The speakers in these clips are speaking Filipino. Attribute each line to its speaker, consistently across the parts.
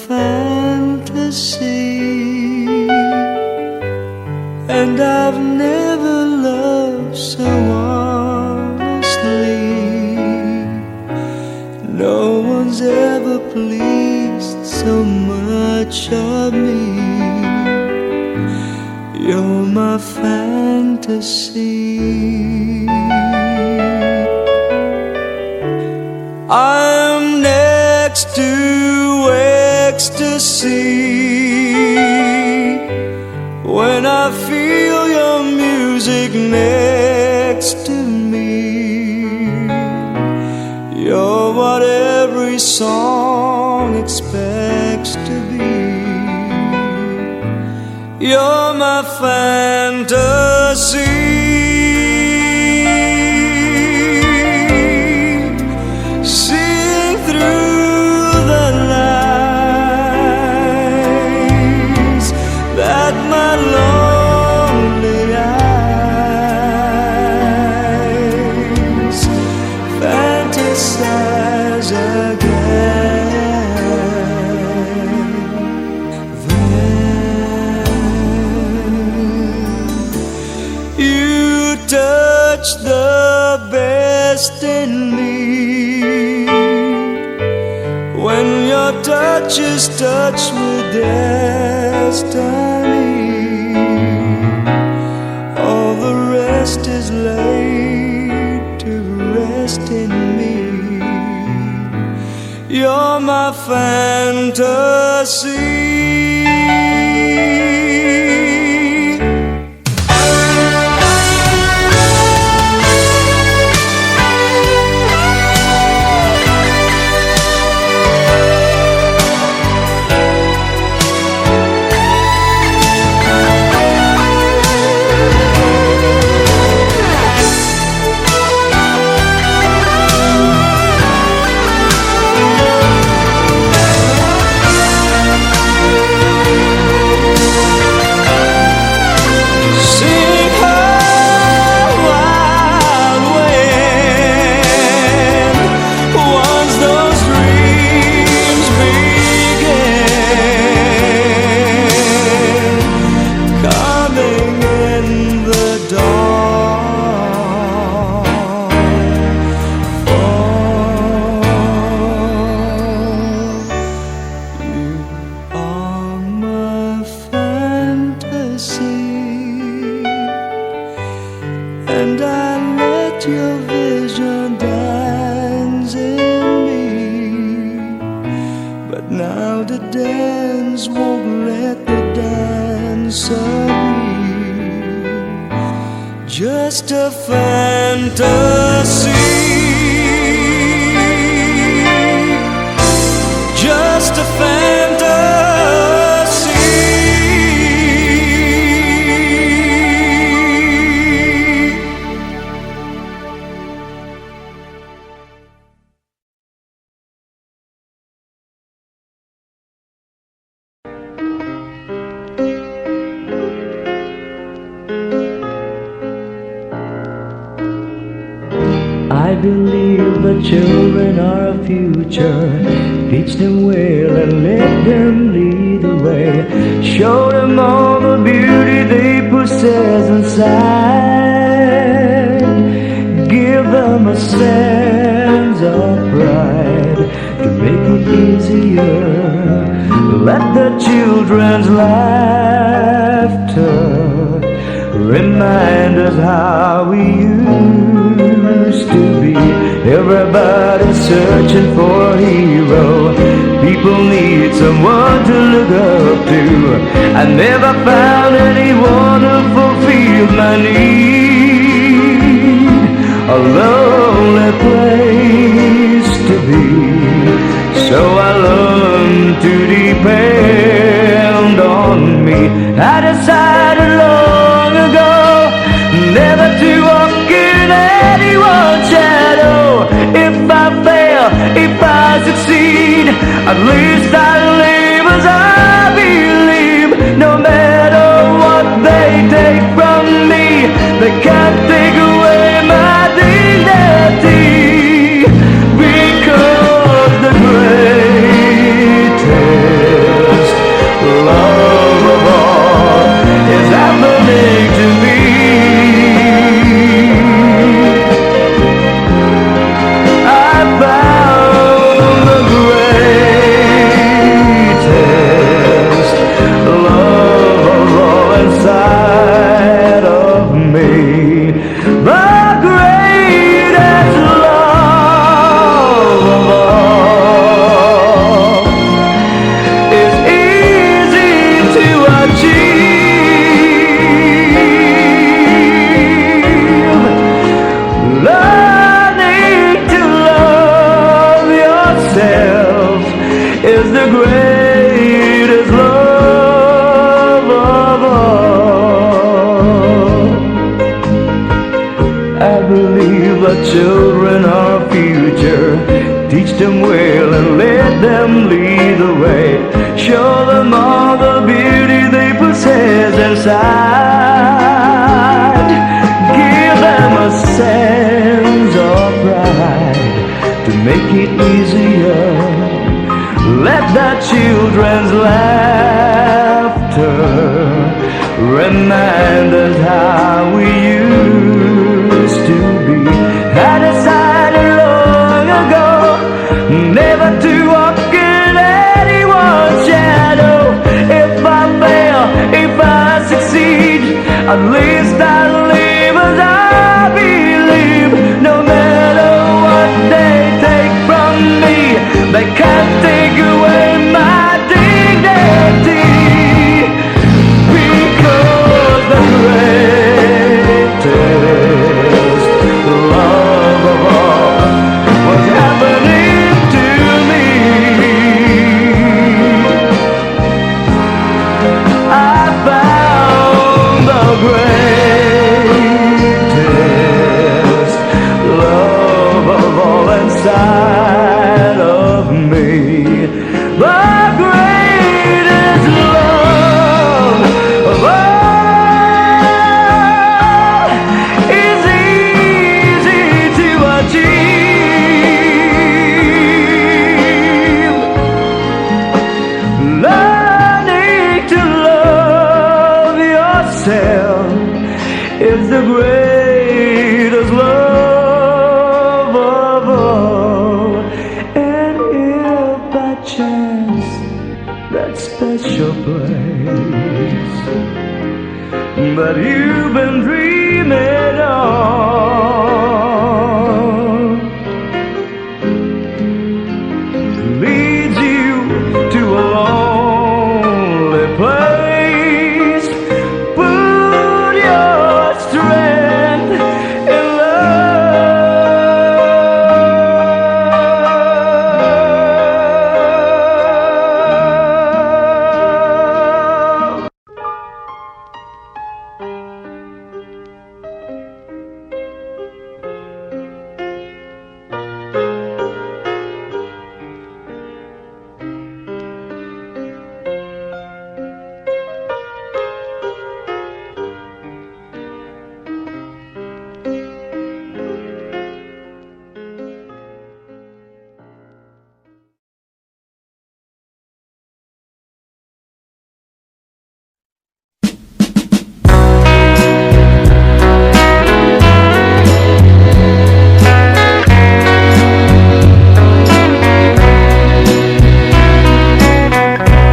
Speaker 1: fantasy, and I've never loved so honestly. No one's ever pleased so much of me. You're my fantasy. I'm next to ecstasy when I feel your music next to me. You're what every song expects to be. You're my fantasy. Sing through the lines that my lonely eyes fantasize again. You touch the best in me when your touch is touched with destiny. All the rest is laid to rest in me. You're my fantasy. And I let your vision dance in me, but now the dance won't let the dancer be. Just a fantasy, just a fantasy.
Speaker 2: I believe the children are our future. Teach them well and let them lead the way. Show them all the beauty they possess inside. Give them a sense of pride to make it easier. Let the children's laughter remind us how we used to be. Everybody's searching for a hero. People need someone to look up to. I never found anyone who fulfilled my need. A lonely place to be. So I learned to depend on me. I decided long ago never to walk in anyone's shadow. If I fail, if I succeed, at least I live as I believe. No matter what they take from me, they can't take away my dignity. Because the greatest believe the children are our future. Teach them well and let them lead the way. Show them all the beauty they possess inside. Give them a sense of pride to make it easier. Let the children's laughter remind us how we used to be. I decided long ago never to walk in anyone's shadow. If I fail, if I succeed, at least I live as I believe. No matter what they take from me, they can't take away my dignity. Because the greatest love of all was happening to me. I found the greatest love of all inside of me. The greatest love of all is easy to achieve. Learning to love yourself is the greatest love of all. And if by chance that special place that you've been dreaming of leads you to a lonely place, put your strength in love.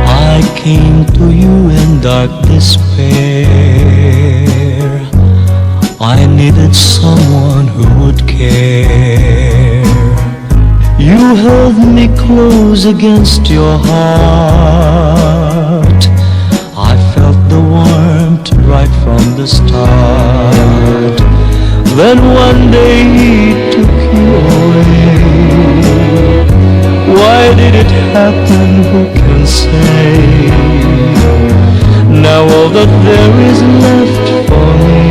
Speaker 1: I came to you in dark despair. I needed someone who would care. You held me close against your heart. I felt the warmth right from the start. Then one day he took you away. Why did it happen? Who can say? Now all that there is left for me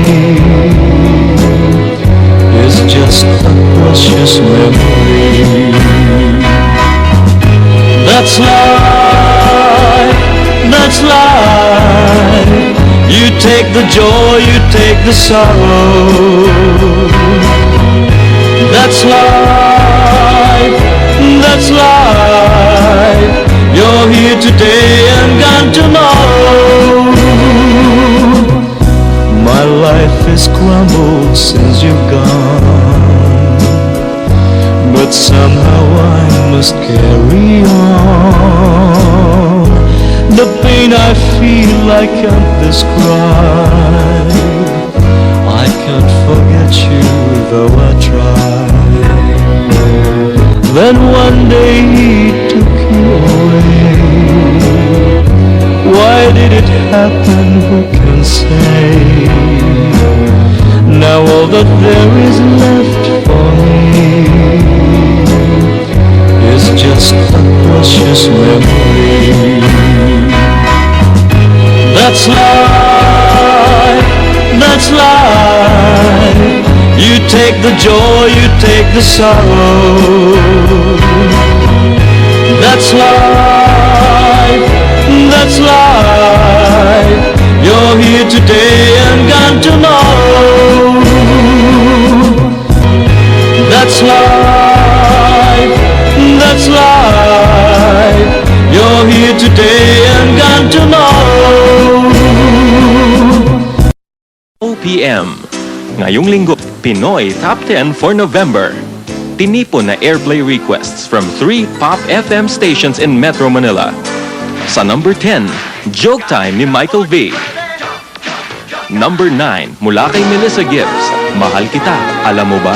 Speaker 1: is just a precious memory. That's life, that's life. You take the joy, you take the sorrow. That's life, that's life. You're here today and gone tomorrow. My life is crumbled since you've gone, but somehow I must carry on. The pain I feel I can't describe. I can't forget you though I try. Then one day he took you away. Why did it happen? Who can say? Now all that there is left for me is just a precious memory. That's life, that's life. You take the joy, you take the sorrow. That's life, that's life. You're here today and gone tomorrow. That's life, that's life. You're here today and gone tomorrow.
Speaker 3: OPM. Ngayong linggo, Pinoy Top 10 for November. Tinipon na airplay requests from 3 pop FM stations in Metro Manila. Sa number 10, Joke Time ni Michael V. Number 9, mula kay Melissa Gibbs, Mahal Kita, Alam Mo Ba?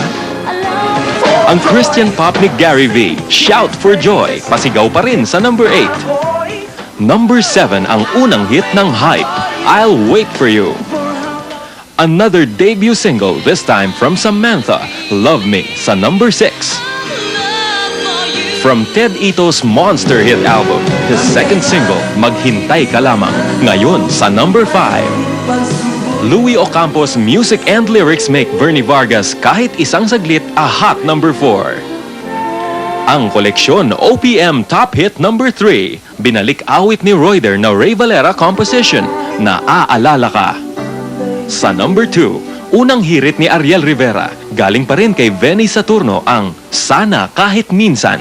Speaker 3: Ang Christian pop ni Gary V, Shout for Joy, pasigaw pa rin sa number 8. Number 7, ang unang hit ng Hype, I'll Wait for You. Another debut single, this time from Samantha, Love Me, sa number 6. From Ted Ito's monster hit album, his second single, Maghintay Ka Lamang, ngayon sa number 5. Louie Ocampo's music and lyrics make Bernie Vargas kahit isang saglit a hot number 4. Ang koleksyon OPM Top Hit number 3, binalik awit ni Royder na Ray Valera composition, Naaalala Ka. Sa number 2, unang hirit ni Ariel Rivera, galing pa rin kay Venny Saturno ang Sana Kahit Minsan.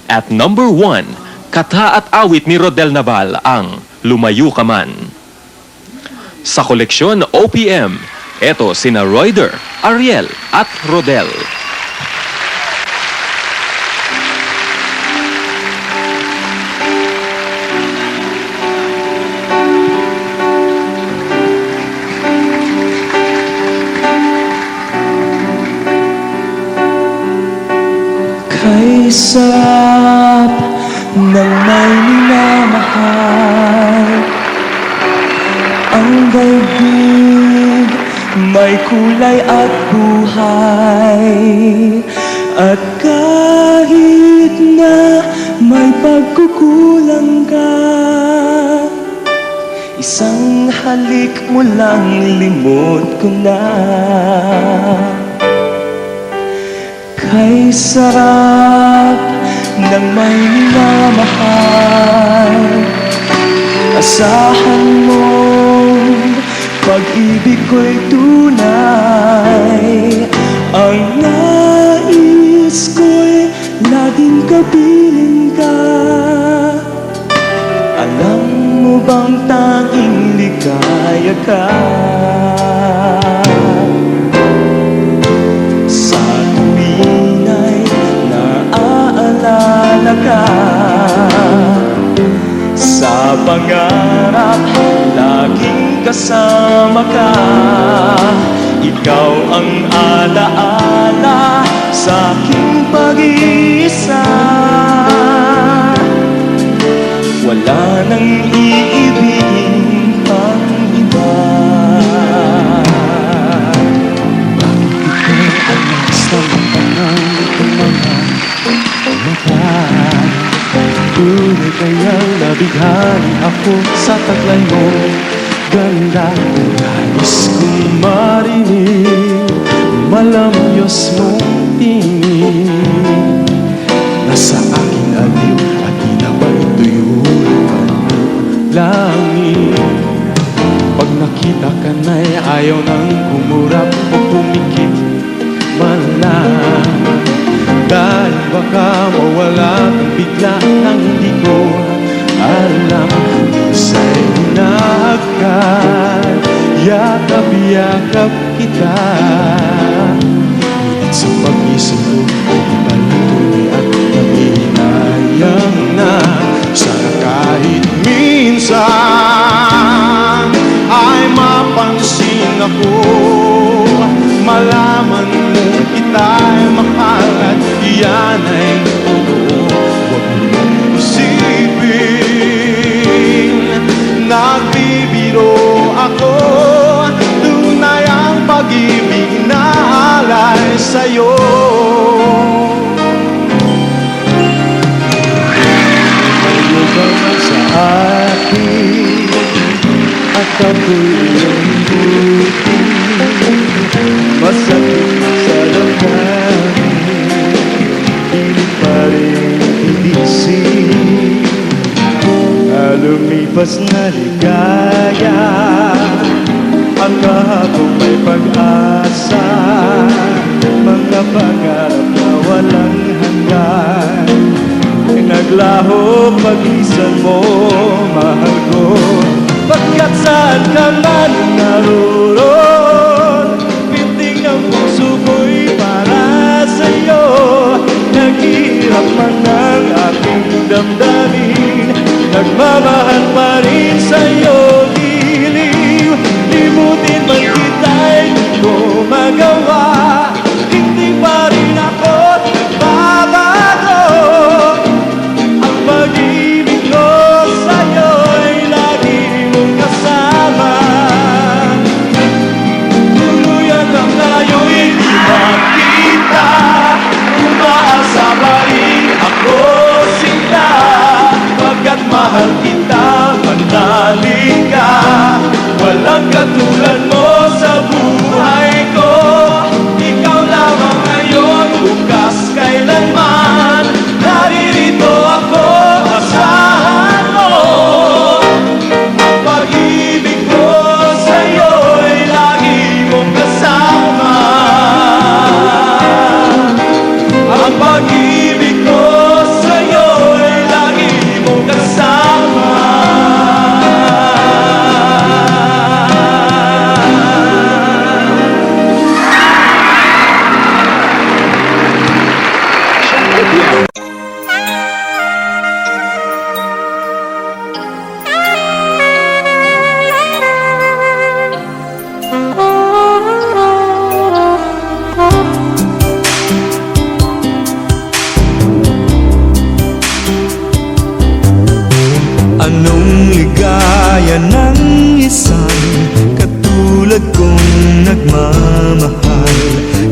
Speaker 3: At number 1, kata at awit ni Rodel Naval ang Lumayo Ka Man. Sa koleksyon OPM, eto sina Royder, Ariel at Rodel.
Speaker 1: Kay sarap ng may minamahal, ang daigdig may kulay at buhay. At kahit na may pagkukulang ka, isang halik mo lang limot ko na. Kay sarap ng may minamahal, asahan mong pag-ibig ko'y tunay. Ang nais ko'y laging kapiling ka. Alam mo bang tanging ligaya ka? Ka. Sa pangarap, laging kasama ka. Ikaw ang alaala sa aking pag-iisa. Wala nang iibigin pang iba. Bakit ikaw ang nasa matanang mga mata? Tunay kayang nabighani ako sa taglay mo ganda. Nais kong marinig malamyos mong tingin. Nasa aking aliw at inabay tuyuan ng langit. Pag nakita ka na'y ayaw nang kumurap o pumikit man lang. Dahil baka mawala kang bigla nang hindi ko alam. Sa'y hinahagkan, yakap-yakap kita. Ngunit sa pag-isip ko, ibalituloy at nag-iinayang na. Sana kahit minsan ay mapansin ako, malaman mo kita'y mahal at iyan ay totoo. Huwag mong isipin, nagbibiro ako. Tunay ang pag-ibig na alay sa'yo. Ayaw ka na sa akin at ako'y ang buti. Masakit
Speaker 2: lumipas na ligaya. Ang kahapong may pag-asa, mga pangarap na walang hanggan. Naglaho pag-isan mo, mahal ko, pagkat saan ka man naroon. Piting ang puso ko'y para sa'yo. Naghihirap man ang aking damdamin, nagmamahal pa rin sa'yo. Giliw, limutin man kita'y di ko magawa. Hindi pa rin ako nagbabago. Ang pag-ibig ko sa'yo'y lagi mong kasama. Tuluyan na tayo'y di magkita, umaasa pa rin ako sila. Pagkat mahal kita, manali ka. Walang katulad mo sa buhay ko. Ikaw lamang ngayon, bukas kailanman. Naririto ako, asahan mo. Ang pag-ibig ko sa'yo'y lagi mong kasama. Ang pag-ibig ko sa'yo'y lagi mong kasama. Anong ligaya ng isang katulad kong nagmamahal?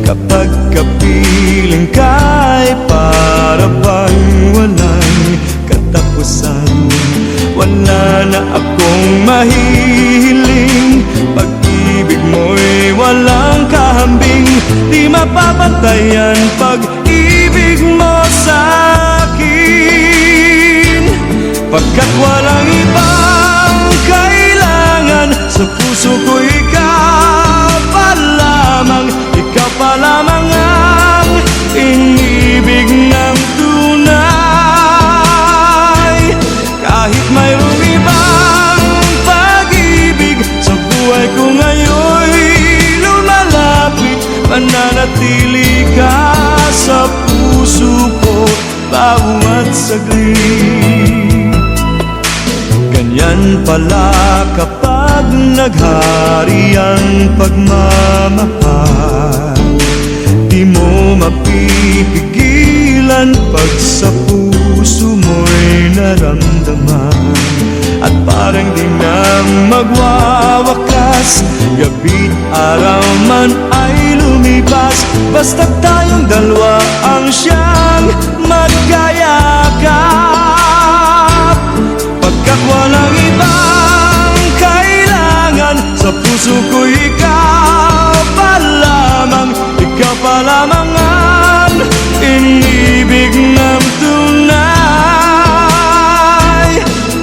Speaker 2: Kapag kapiling ka'y para bang walang katapusan. Wala na akong mahihiling, pag-ibig mo'y walang kahambing. Di mapapantayan pag-ibig mo sa'kin. Pagkat walang ibang kailangan, sa puso ko ikaw pa lamang. Ikaw pa lamang ang inibig ng tunay. Kahit mayroong ibang pag-ibig sa buhay ko ngayon'y lumalapit, mananatili ka sa puso ko bawat saglit. Ganyan pala kapag naghari ang pagmamahal. Di mo mapipigilan pag sa puso mo'y naramdaman. At parang di na magwawakas, gabi't araw man ay lumipas. Basta tayong dalawa ang siyang magkayakap. Pagkat walang ibang kailangan, sa puso ko ikaw pa lamang. Ikaw pa lamang ang inibig ng tunay.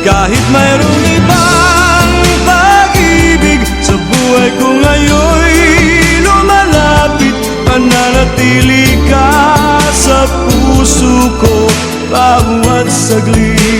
Speaker 2: Kahit mayroong ibang pag-ibig sa buhay ko ngayon'y lumalapit, mananatili ka sa puso ko bawat saglit.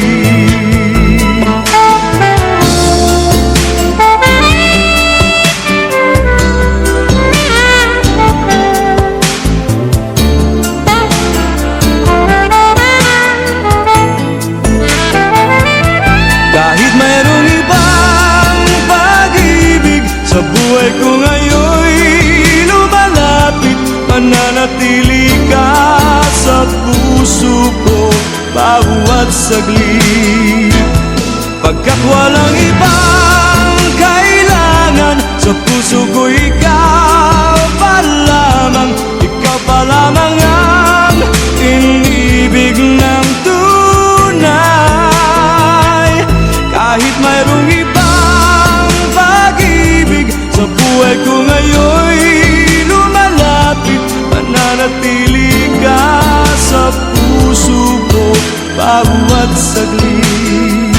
Speaker 2: Kahit mayroong ibang pag-ibig sa buhay ko ngayon'y lumalapit, mananatili ka sa puso ko bawat saglit. Pagkat walang ibang kailangan, sa puso ko ikaw pa lamang. Ikaw pa lamang ang inibig ng tunay. Kahit mayroong ibang pag-ibig sa buhay ko ngayon'y lumalapit, mananatili ka sa puso ko bawat saglit.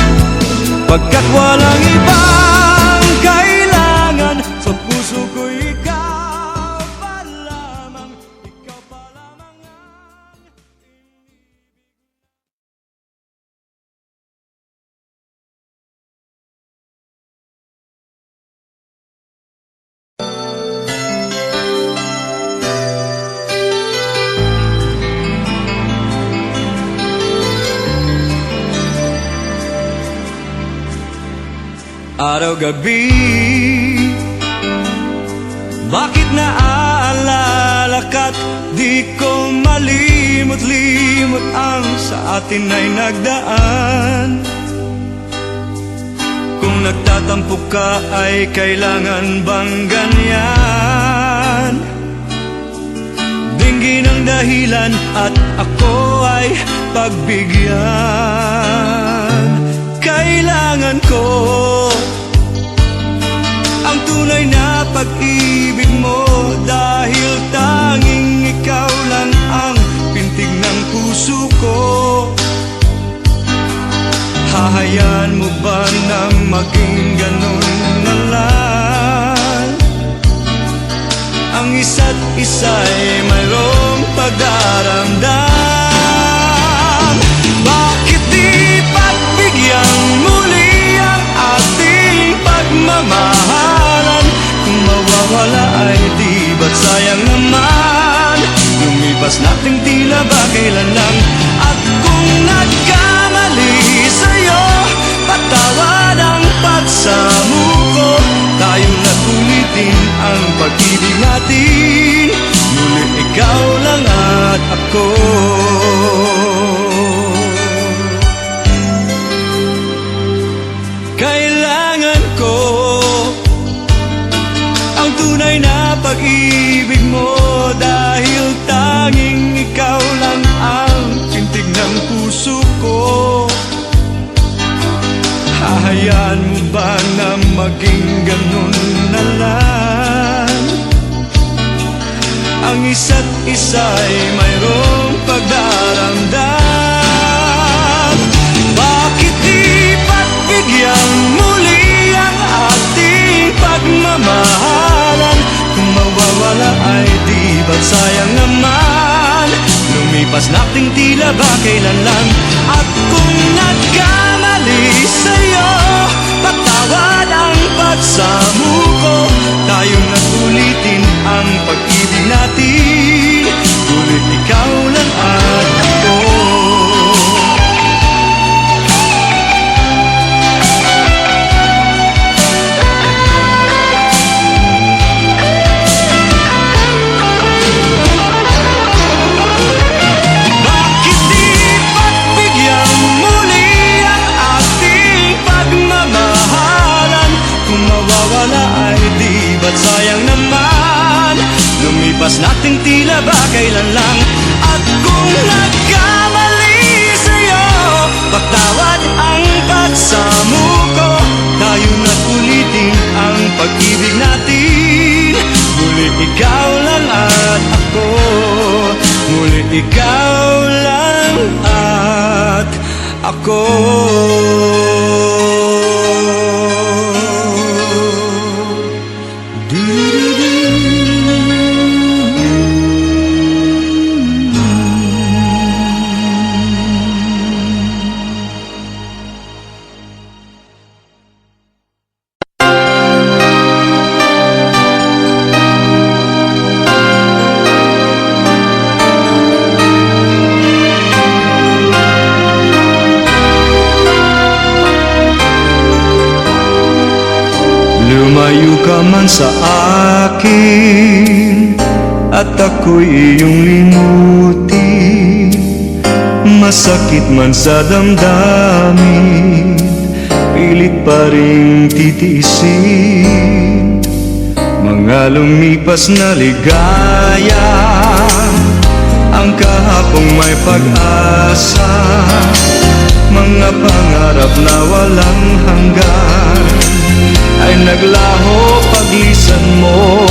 Speaker 2: Pagkat walang ibang kailangan, sa puso ko'y ikaw pa lamang, ikaw pa lamang ang araw-gabi. Bakit naaalala ka't di ko malimot-limot ang sa atin ay nagdaan? Kung nagtatampo ka ay kailangan bang ganyan? Dinggin ang dahilan at ako ay pagbigyan. Kailangan ko ang tunay na pag-ibig mo, dahil tanging ikaw lang ang pintig ng puso ko. Hahayaan mo ba na maging ganun na lang? Ang isa't isa'y mayroong pagdaramdam. Bakit di pagbigyan muli ang ating pagmamahalan? Kung mawawala ay di ba't sayang naman? Lumipas nating tila ba kailan lang? At kung nagkamali sa'yo, patawad ang pagsamuko. Tayo na't ulitin ang pag-ibig natin, muli ikaw lang at ako. Kailangan ko ang tunay na pag-ibig mo, dahil tanging ikaw lang ang pintig ng puso ko. Hahayaan mo ba na maging ganun na lang? Ang isa't isa'y mayroong pagdaramdam. Bakit di pagbigyan muli ang ating pagmamahalan? Kung mawawala ay di ba't sayang naman? Lumipas nating tila ba kailan lang? At kung nagkamali sa'yo, patawad ang pagsamuko. Tayo na't ulitin ang pag-ibig natin, ulit ikaw lang at ako. Bakit di pagbigyan muli ang ating pagmamahalan? Kung mawawala ay di ba't sayang naman? Lumipas nating tila ba kailan lang? At kung nagkamali sa'yo, patawad ang pagsamuko. Tayo na't ulitin ang pag-ibig natin, muli ikaw lang at ako. Muli ikaw lang at ako. Lumayo ka man sa akin at ako'y iyong limutin. Masakit man sa damdamin, pilit pa rin titiisin. Mga lumipas na ligaya, ang kahapong may pag-asa. Mga pangarap na walang hanggan ay naglaho paglisan mo,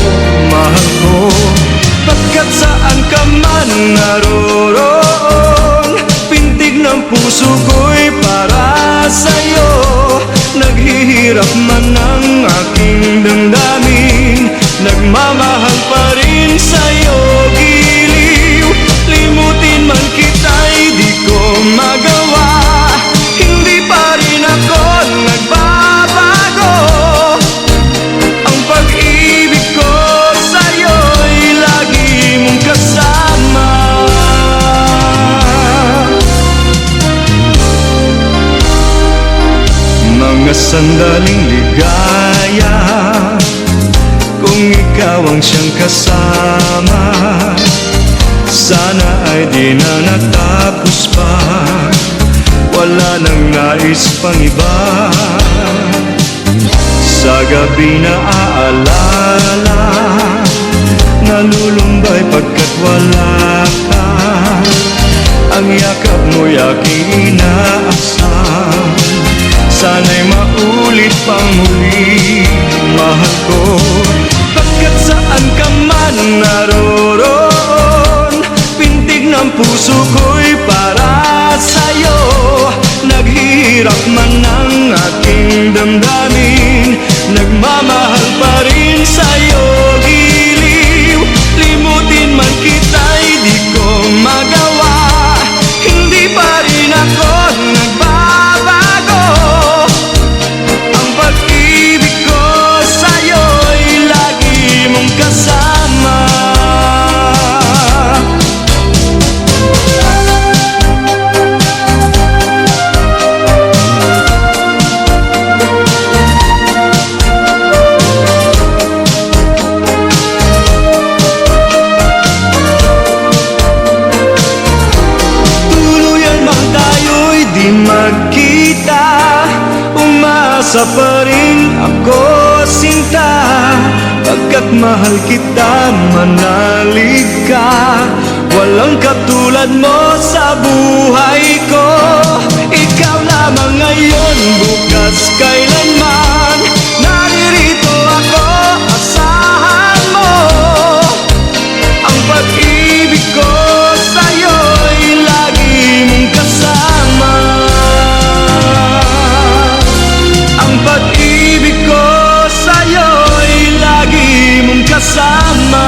Speaker 2: mahal ko. Pagkat saan ka man naroroon, pintig ng puso ko'y para sa'yo. hirap man ang aking damdamin, nagmamahal pa rin sa'yo, giliw. Limutin man kita'y di ko magawa, hindi pa rin ako nagbabago. Ang pag-ibig ko sa'yo'y lagi mong kasama. Mga sandaling ligaya, kung ikaw ang siyang kasama, sana ay di na natapos pa, wala nang nais pang iba. Sa gabi na aalala, nalulumbay pagkat wala ka. Ang yakap mo'y aking inaasam, sana'y maulit pang muli, mahal ko. Pagkat saan ka man naroroon, pintig ng puso ko'y para sa'yo. Naghihirap man ang aking damdamin, nagmamahal pa rin sa'yo, giliw. Limutin man kita'y di ko magawa, hindi pa rin ako nagbabago. Ang pag-ibig ko sa'yo'y lagi mong kasama. Magkita, umasa pa rin ako, sinta. Pagkat mahal kita, manalig ka. Walang katulad mo sa buhay ko. Ikaw lamang ngayon, bukas, kailanman. Naririto ako, asahan mo. Ang pag-ibig ko sa'yo'y lagi mong kasama. Ang pag-ibig ko sa'yo'y lagi mong kasama.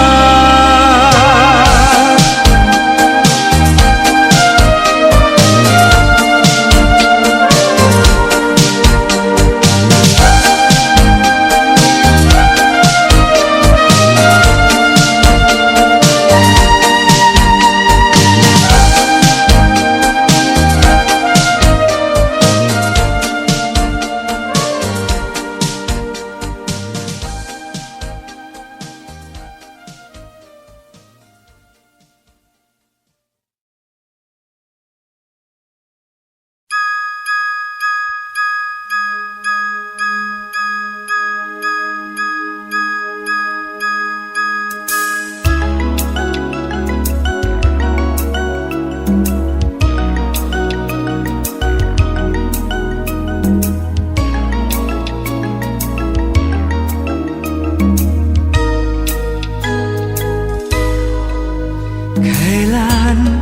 Speaker 2: Kailan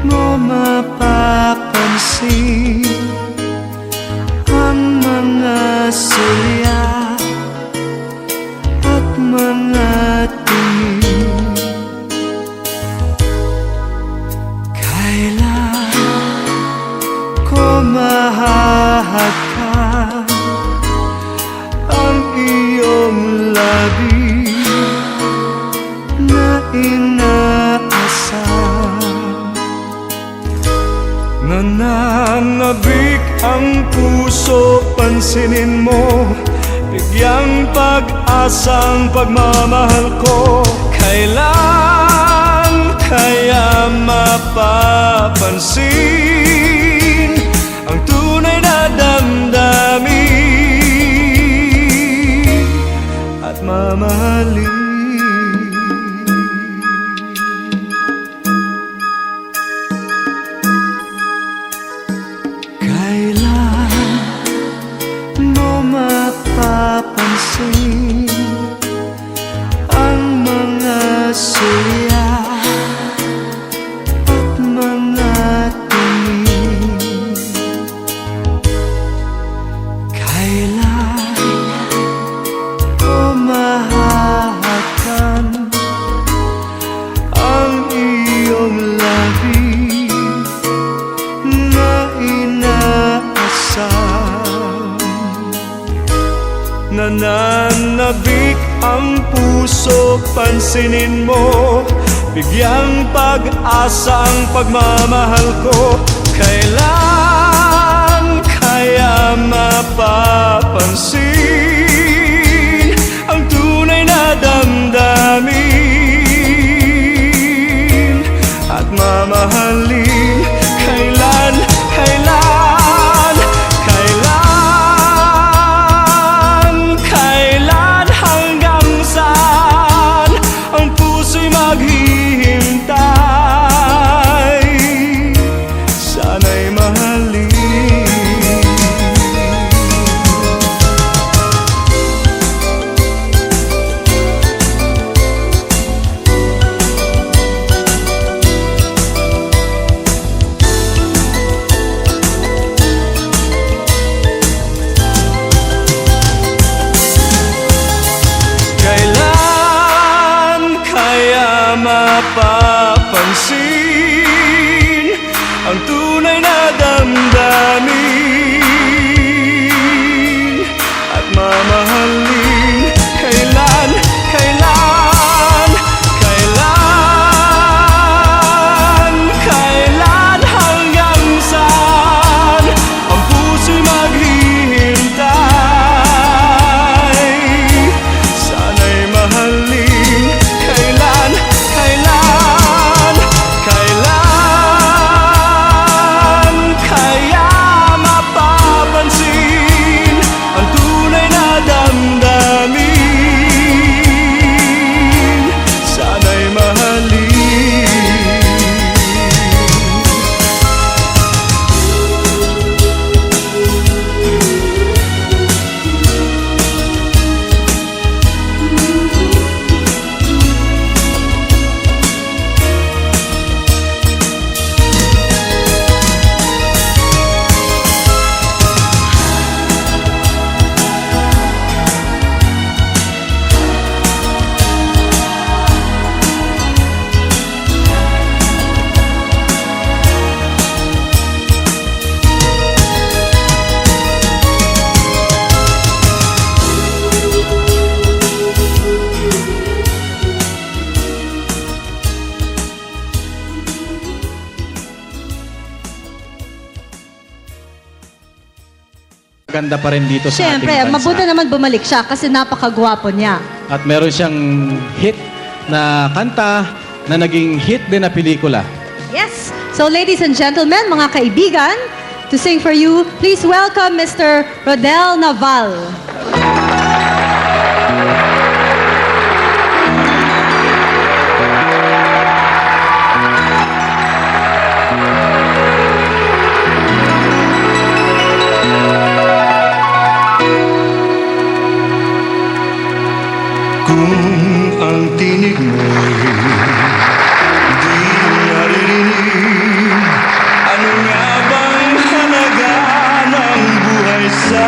Speaker 2: mo mapapansin ang mga silya at mga tingin? Kailan ko mahahagkan ang iyong labi na inaasam? Nananabik ang puso, pansinin mo, bigyang pag-asang pagmamahal ko. Kailan kaya mapapansin ang tunay na damdamin at mamahalin? Mapapansin ang mga silya at mga tingin?
Speaker 4: Nananabik ang puso, pansinin mo, bigyang pag-asa ang pagmamahal ko. Kailan kaya mapapansin ang tunay na damdamin at mamahalin? Kailan, kailan, kailan, kailan, hanggang saan ang puso'y maghihintay? Sana'y mahalin. Kailan kaya mapapansin ang tunay na damdamin at mamahalin? Kailan, kailan, kailan, kailan, hanggang saan ang puso'y maghihintay? Sana'y mahalin. Kailan, kailan, kailan kaya mapapansin ang tunay na damdamin? Sana'y mahalin.
Speaker 5: Ganda pa rin dito sa
Speaker 6: Siyempre,
Speaker 5: ating bansa.
Speaker 6: mabuti naman bumalik siya kasi napakagwapo niya.
Speaker 5: At meron siyang hit na kanta na naging hit din na pelikula.
Speaker 6: Yes! So ladies and gentlemen, mga kaibigan, to sing for you, please welcome Mr. Rodel Naval.
Speaker 4: Kung ang tinig mo'y di naririnig, ano nga bang halaga ng buhay sa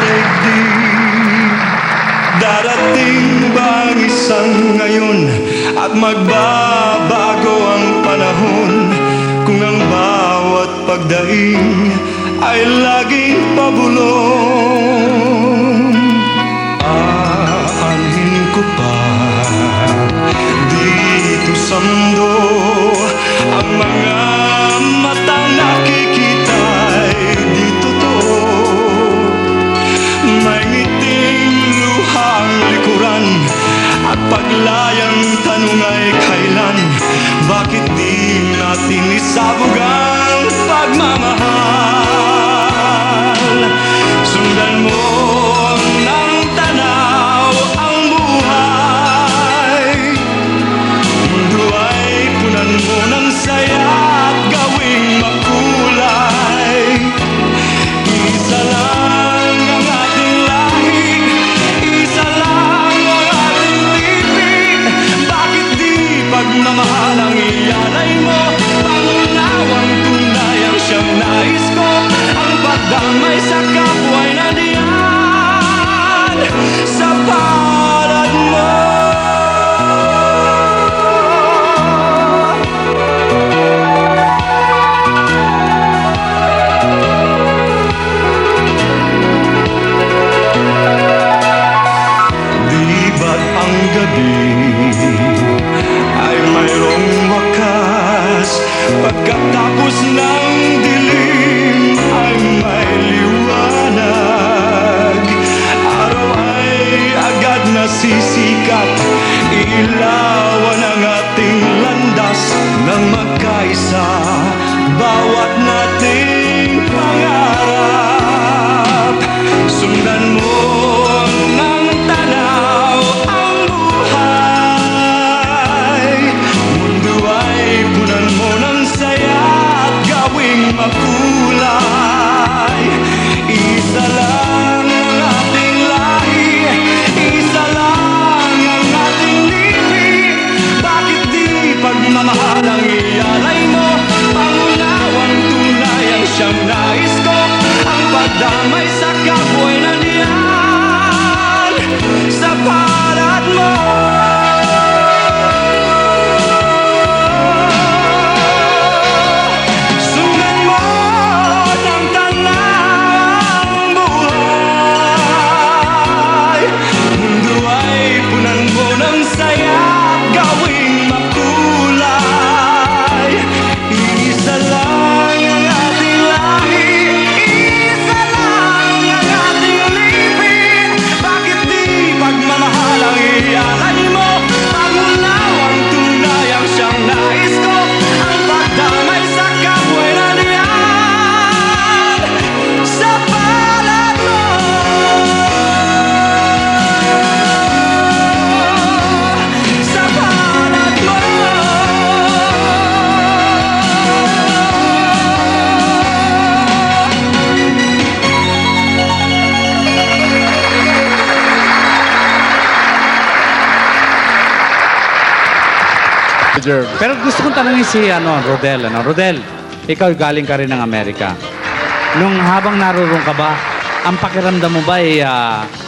Speaker 4: daigdig? Darating ba ang isang ngayon at magbabago ang panahon? Kung ang bawat pagdaing ay laging pabulong, aanhin ko pa dito sa mundo ang mga matang nakikita'y di totoo. May ngiting luha ang likuran at paglayang tanong ay kailan? Bakit di natin isabog ang pagmamahal? Sundan mo ng tanaw ang buhay, mundo ay punan mo ng saya.
Speaker 7: manager.
Speaker 8: Pero gusto kong tanongin si Rodel. Rodel, ikaw galing ka rin ng Amerika. Nung habang naroon ka ba, ang pakiramdam mo ba ay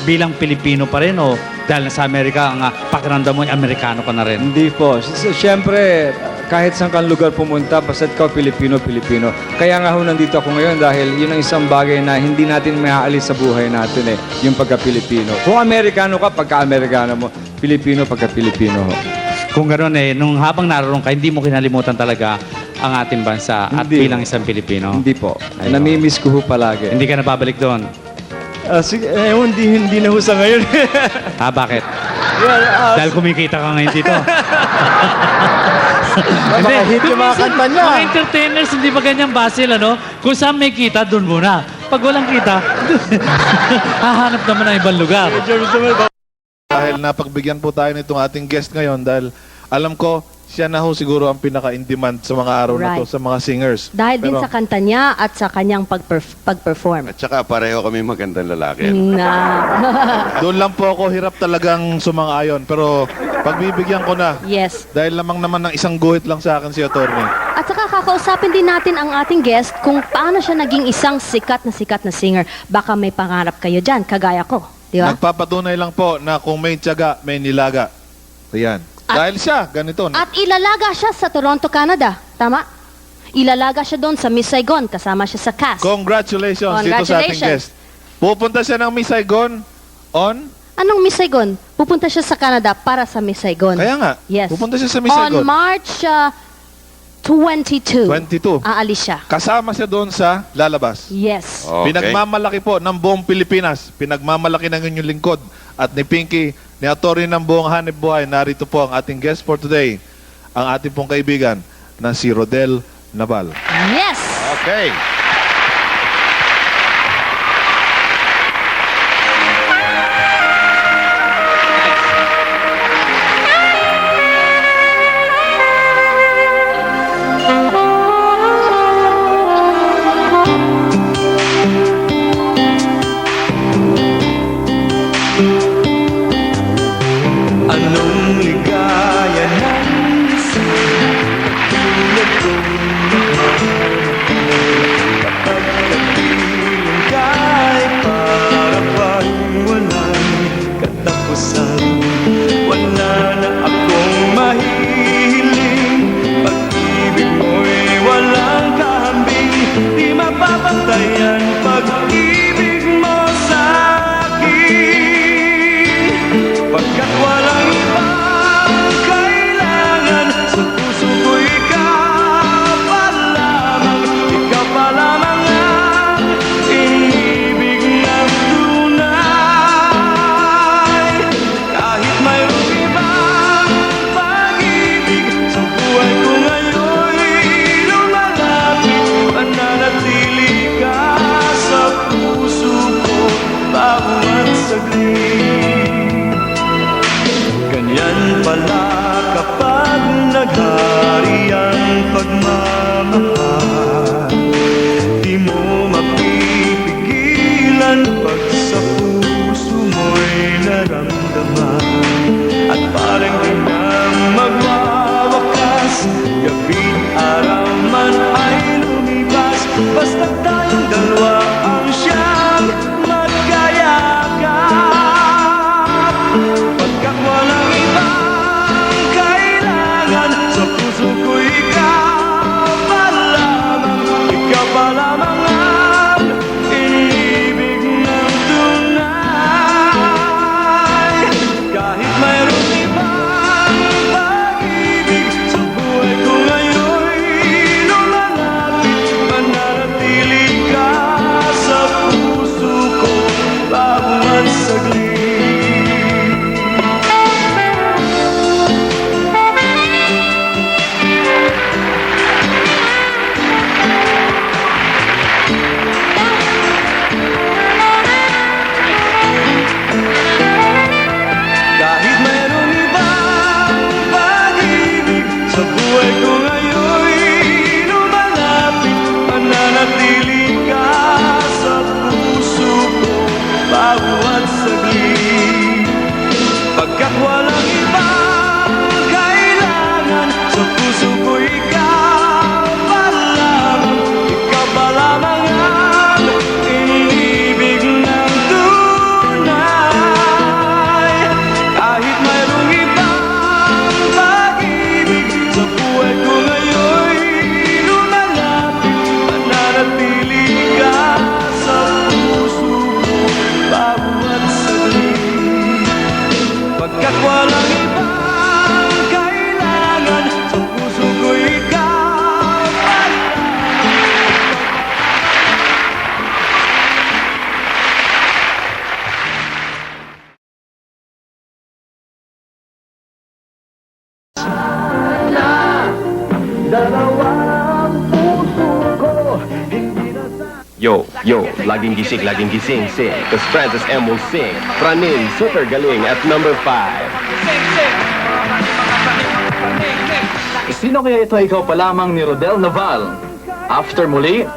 Speaker 8: bilang Pilipino pa rin o dahil nasa Amerika, ang pakiramdam mo ay Amerikano ka na rin?
Speaker 9: Hindi po. Siyempre, kahit saan kang lugar pumunta, basta ikaw Pilipino. Kaya nga ho nandito ako ngayon dahil yun ang isang bagay na hindi natin maaalis sa buhay natin yung pagka-Pilipino. Kung Amerikano ka, pagka-Amerikano mo. Pilipino, pagka-Pilipino ho.
Speaker 8: Kung gano'n nung habang naroon ka, hindi mo kinalimutan talaga ang ating bansa at
Speaker 9: Hindi.
Speaker 8: bilang isang Pilipino?
Speaker 9: Hindi po.
Speaker 8: Ayun.
Speaker 9: Namimiss ko ho palagi.
Speaker 8: Hindi ka nababalik doon?
Speaker 9: Hindi na ho sa ngayon.
Speaker 8: Bakit? Dahil kumikita ka ngayon dito.
Speaker 7: Hit yung mga kanta niya.
Speaker 8: Mga entertainers, hindi ba ganyan basil, Kung saan may kita, doon muna. Pag walang kita, hahanap naman ng ibang lugar.
Speaker 7: Dahil napagbigyan po tayo nitong ating guest ngayon dahil alam ko, siya na ho siguro ang pinaka-in-demand sa mga araw na to
Speaker 10: Right.
Speaker 7: sa mga singers.
Speaker 10: Dahil din
Speaker 7: Pero-
Speaker 10: sa kanta niya at sa kanyang pag-perform.
Speaker 11: At saka pareho kami magandang lalaki.
Speaker 7: Doon lang po ako hirap talagang sumang-ayon. Pero pagbibigyan ko na,
Speaker 10: Yes.
Speaker 7: dahil lamang naman ng isang guhit lang sa akin si attorney.
Speaker 10: At saka kakausapin din natin ang ating guest kung paano siya naging isang sikat na singer. Baka may pangarap kayo dyan, kagaya ko. Di ba?
Speaker 7: Nagpapatunay lang po na kung may tiyaga, may nilaga. Ayan. Dahil siya, ganito.
Speaker 10: At ilalaga siya sa Toronto, Canada. Tama? Ilalaga siya doon sa Miss Saigon. Kasama siya sa cast.
Speaker 7: Congratulations dito sa ating guest. Pupunta siya ng Miss Saigon on...
Speaker 10: Anong Miss Saigon? Pupunta siya sa Canada para sa Miss Saigon.
Speaker 7: Kaya nga.
Speaker 10: Yes.
Speaker 7: Pupunta siya sa Miss
Speaker 10: On
Speaker 7: Saigon.
Speaker 10: March 22.
Speaker 7: 22.
Speaker 10: Aalis siya.
Speaker 7: Kasama siya doon sa lalabas.
Speaker 10: Yes.
Speaker 11: Okay.
Speaker 7: Pinagmamalaki po ng buong Pilipinas. Pinagmamalaki ng inyong lingkod. At ni Pinky, ni attorney ng buong hanip buhay, narito po ang ating guest for today. Ang ating pong kaibigan na si Rodel Naval.
Speaker 10: Yes!
Speaker 7: Okay.
Speaker 4: Anong ligaya ng isang katulad ko? Kapag nagpiling ka'y para bang walang katapusan. Wala na akong mahihiling, pag-ibig mo'y walang kahambing. Di mapapantayan pag-ibig mo sa akin. Pagkat walang ibang kailangan, sa puso ko ikaw pa lamang. Ikaw pa lamang ang inibig ng tunay. Kahit mayroong ibang pag-ibig sa buhay ko ngayon'y lumalapit, mananatili ka sa puso ko bawat saglit. Ganyan pala kapag naghari ang pagmamahal, di mo mapipigilan pag sa puso mo'y naramdaman. At parang di na magwawakas, gabi't araw man ay lumipas, basta tayong dalawa ang siyang magkayakap. Pagkat walang ibang kailangan, sa puso ko ikaw pa lamang. Ikaw pa lamang ang inibig ng tunay. Kahit
Speaker 3: Laging gising, sing. Cause Francis M will sing. Pranin, super galing at number 5.
Speaker 2: Sino kaya ito ikaw pa lamang ni Rodel Naval? After muli,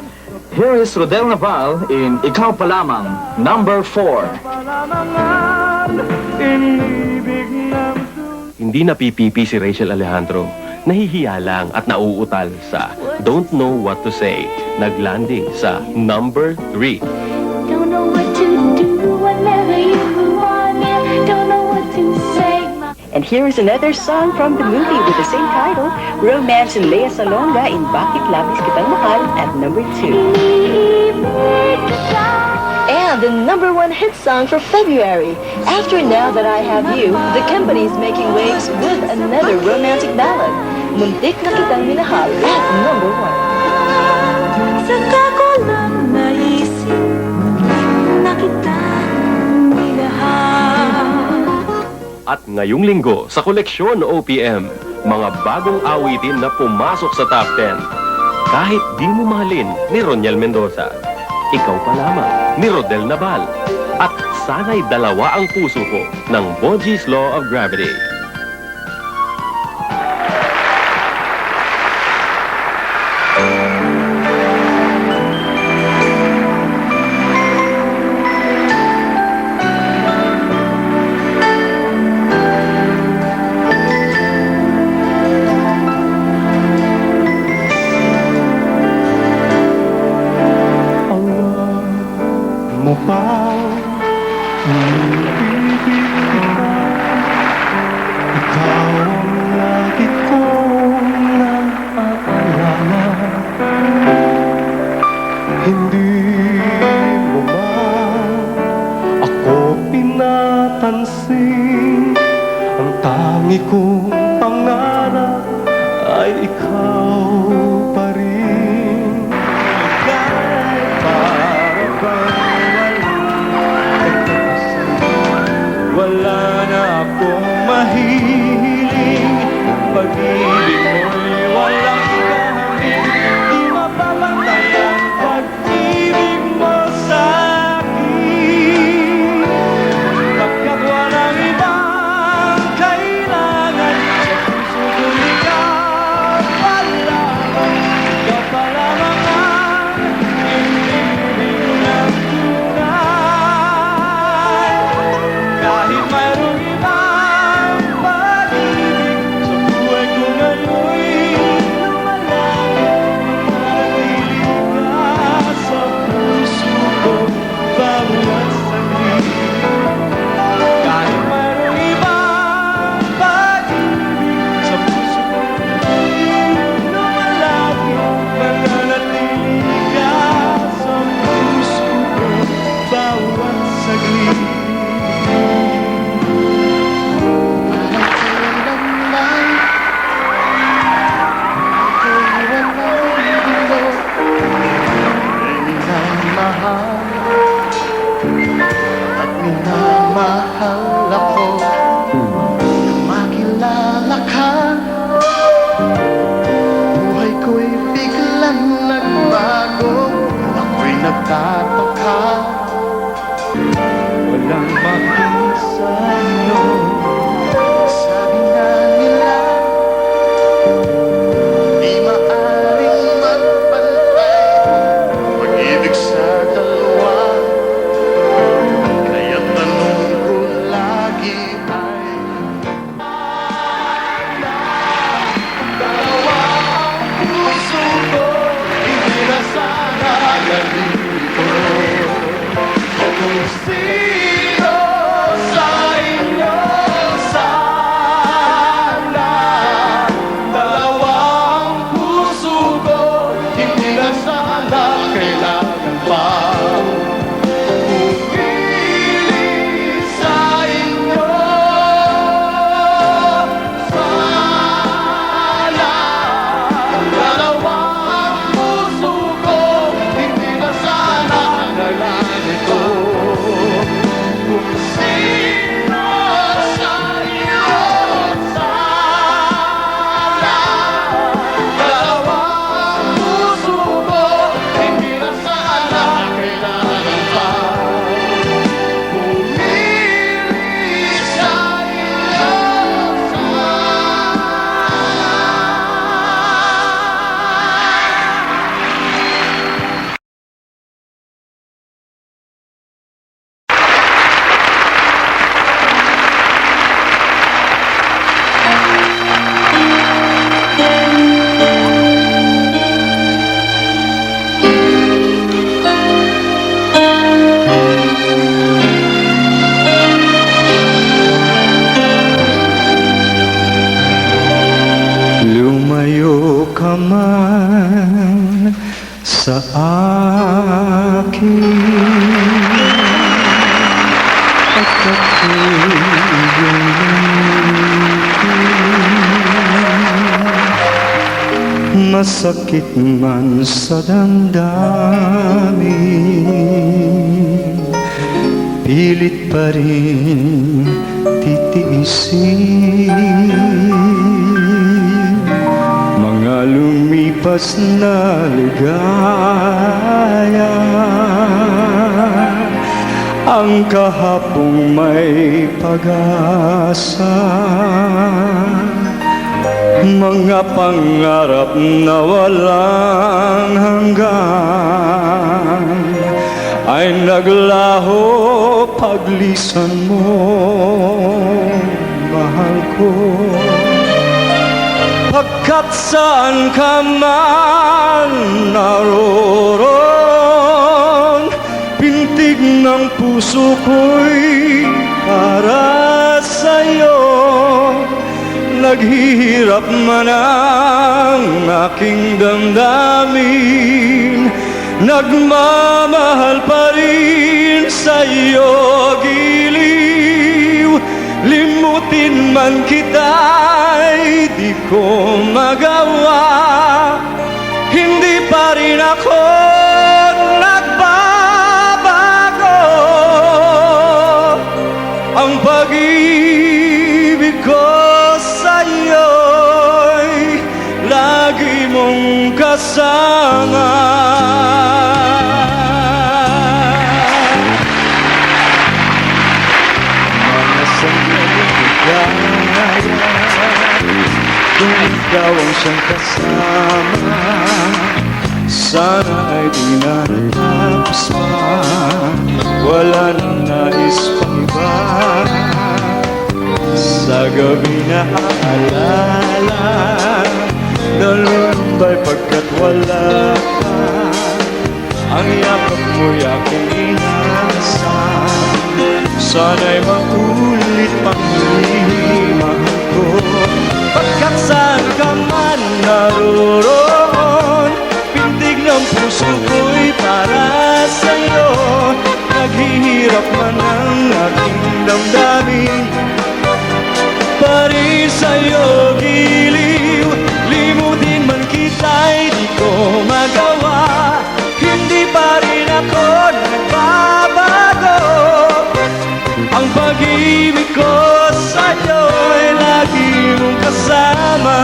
Speaker 2: here is Rodel Naval in Ikaw pa lamang, number 4.
Speaker 3: Hindi napipipi si Rachel Alejandro. Nahihiya lang at nauutal sa Don't Know What to Say. Naglanding sa number 3.
Speaker 12: Don't know what to do whenever you want me. Don't know what to say.
Speaker 13: And here is another song from the movie with the same title, Romance in Lea Salonga in Bakit Labis Kitang Mahal at number 2. And the number 1 hit song for February. After Now That I Have You, the company is making waves with another romantic ballad, Muntik na Kitang Minahal at number 1.
Speaker 12: Saka ko lang naisip, muntik na kitang minahal.
Speaker 3: At ngayong linggo sa koleksyon OPM, mga bagong awitin na pumasok sa top 10. Kahit di mo mahalin ni Roniel Mendoza. Ikaw pa lamang ni Rodel Naval. At sana'y dalawa ang puso ko ng Bonji's Law of Gravity.
Speaker 1: Mo pa ang ibig kita, ikaw ang lagi kong naaalala. Hindi mo man ako pinapansin, ang tangi kong pangarap ay ikaw pa rin. Wala na akong mahiling, pag-ibig mo'y walang kahit, di mapapantay ang pag-ibig mo sa akin. Pagkat walang ibang kailangan, sa puso ko ikaw pa lamang, ikaw pa lamang ang ibig ng tunay. Kahit mayroong ibang pag-ibig sa buhay ko ngayon'y lumalapit, manatili ka sa puso ko bawat saglit. Kahit mayroong ibang pag-ibig sa puso ko ngayon'y lumalapit, manatili ka sa puso ko bawat saglit. At minamahal ako, makilala ka. Buhay ko'y biglang nagbago, ako'y nagtataka. Walang makisa iyo, sabi nga nila, di maaring magpantay pag-ibig sa dalawa. Kaya tanong ko
Speaker 4: Masakit man sa damdamin, pilit pa rin titiisin mga lumipas na ligaya. Ang kahapong may pag-asa, mga pangarap na walang hanggan ay naglaho paglisan mo, mahal ko. Pagkat saan ka man naroon, pintig ng puso ko'y para sa'yo. Naghihirap man ang aking damdamin, nagmamahal pa rin sa'yo, giliw. Limutin man kita'y di ko magawa, hindi pa rin ako nagbabago. Ang pag-ibig ko sa'yo'y lagi mong kasama. Mga sandaling ligaya, kung ikaw ang siyang kasama, sana ay di na natapos pa, wala nang nais pang iba. Sa gabi na aalala, nalumbay pagkat wala ka. Ang yakap mo'y aking inasal, sana'y maulit pang muli, mahal ko. Pagkat saan ka man naroon, pintig ng puso ko'y para sa'yo. Naghihirap man ang aking damdamin, pari sa'yo, giliw. Limutin man kita'y di ko magawa, hindi pa rin ako nagbabago. Ang pag-ibig ko sa'yo ay lagi mong kasama.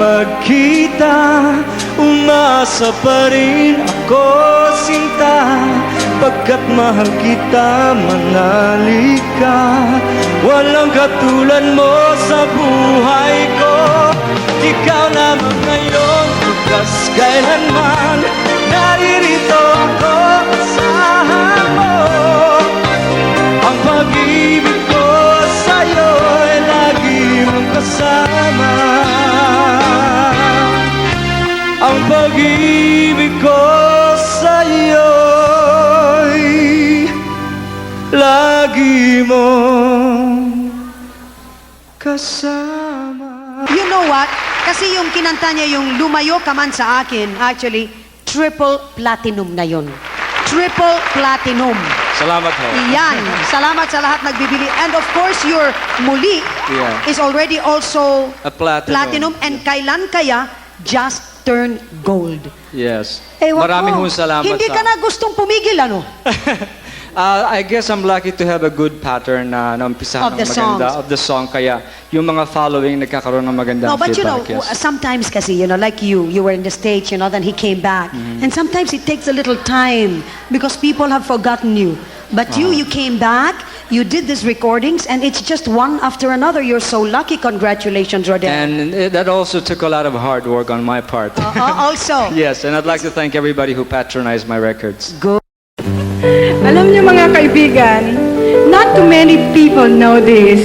Speaker 4: Magkita, umasa pa rin ako, sinta. Pagkat mahal kita, manali ka. Walang katulad mo sa buhay ko. Ikaw lamang ngayon, bukas kailanman. Naririto ako, asahan mo. Ang pag-ibig ko sa'yo ay lagi mong kasama. Ang pag-ibig ko sa'yo'y lagi mong kasama.
Speaker 14: You know what? Kasi yung kinanta niya yung Lumayo Ka Man Sa Akin, actually, triple platinum na yun. Triple platinum.
Speaker 9: Salamat ho.
Speaker 14: Yan. Salamat sa lahat nagbibili. And of course, your Muli is already also
Speaker 9: A platinum.
Speaker 14: And Kailan Kaya just turned gold.
Speaker 9: Yes.
Speaker 14: Ewan
Speaker 9: Maraming
Speaker 14: ko,
Speaker 9: hong salamat
Speaker 14: hindi ka na gustong pumigil, ano?
Speaker 9: I guess I'm lucky to have a good pattern na umpisahan
Speaker 14: Of the
Speaker 9: maganda of the song, kaya yung mga following nagkakaroon ng magandang
Speaker 14: No, but you know,
Speaker 9: feedback. Yes.
Speaker 14: sometimes kasi, like you were in the States, then he came back.
Speaker 9: Mm-hmm.
Speaker 14: And sometimes it takes a little time because people have forgotten you. But you came back, you did these recordings, and it's just one after another. You're so lucky. Congratulations, Rodel.
Speaker 9: And that also took a lot of hard work on my part.
Speaker 14: Also.
Speaker 9: Yes, and I'd like to thank everybody who patronized my records.
Speaker 14: Good.
Speaker 15: Alam niyo mga kaibigan, not too many people know this,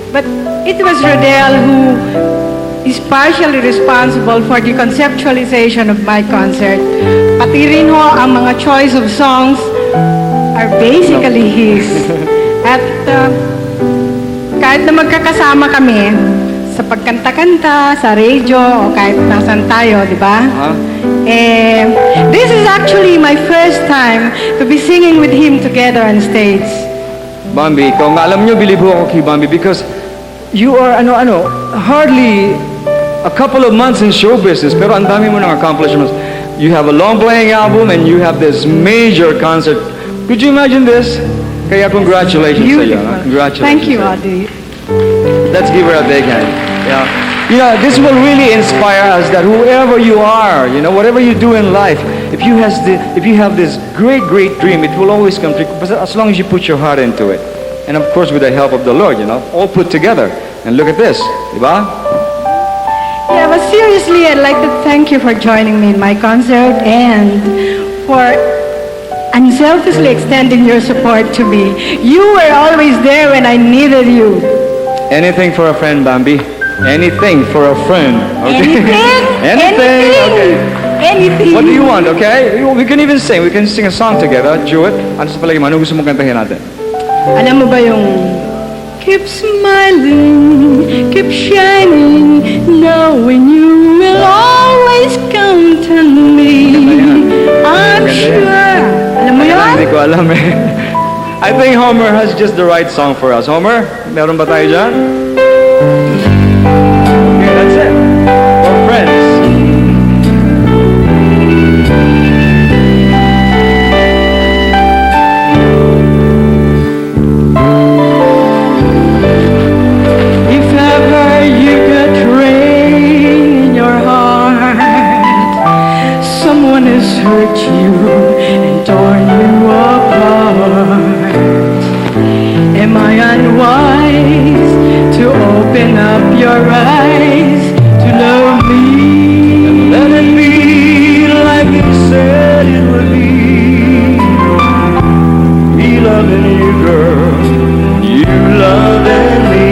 Speaker 15: but it was Rodel who is partially responsible for the conceptualization of my concert. Pati rin ho, ang mga choice of songs are basically his. At kahit na magkakasama kami sa pagkanta-kanta, sa radio, o kahit nasan tayo, di ba? This is actually my first time to be singing with him together on stage.
Speaker 9: Bambi, ikaw nga, alam nyo, believe ho ako kay Bambi because you are, hardly a couple of months in show business, pero ang dami mo ng accomplishments. You have a long-playing album and you have this major concert. Could you imagine this? Kaya congratulations sa iyo. Congratulations.
Speaker 15: Thank you, Adi.
Speaker 9: Let's give her a big hand. Yeah. You know, this will really inspire us that whoever you are, whatever you do in life, if you have this great, great dream, it will always come true as long as you put your heart into it. And of course, with the help of the Lord, all put together. And look at this, diba?
Speaker 15: Yeah, but seriously, I'd like to thank you for joining me in my concert and for unselfishly extending your support to me. You were always there when I needed you.
Speaker 9: Anything for a friend, Bambi. Anything for a friend. Okay? Anything? Okay.
Speaker 15: Anything.
Speaker 9: What do you want, okay? We can even sing. We can sing a song together. Duet. Ano sa palagi mo? Ano gusto mong kantahin natin?
Speaker 15: Alam mo ba yung keep smiling, keep shining, knowing you will always count on me. I'm sure. Alam mo yun?
Speaker 9: Hindi ko alam eh. I think Homer has just the right song for us. Homer, meron ba tayo dyan? Okay, that's it. For friends.
Speaker 15: If ever you get rain in your heart, someone has hurt you and torn you apart. Am I unwise to open up your eyes to love me? And let it be like you said it would be. Me loving you, girl, you loving me.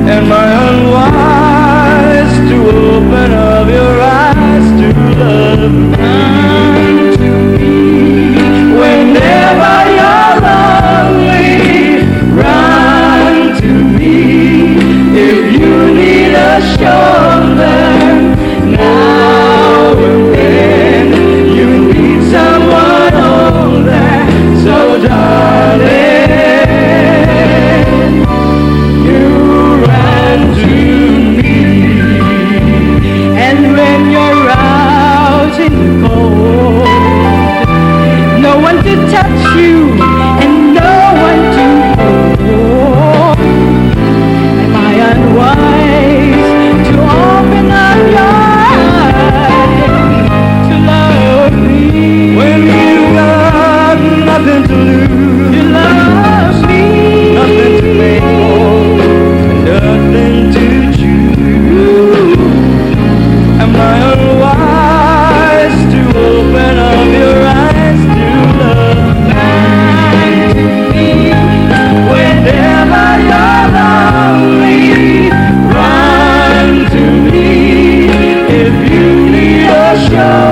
Speaker 15: Am I unwise to open up your eyes to love me? Whenever you're lonely, run to me. If you need a shoulder, now and then you need someone older. So darling, you run to me. And when you're out in the cold, no one to touch you and no one to hold. Am I unwise to open up your eyes to love me? When you got nothing to lose, you love me. Nothing to make for, nothing to choose. Am I unwise to open up your eyes to love me? Whenever you're lonely, run to me. If you need a show.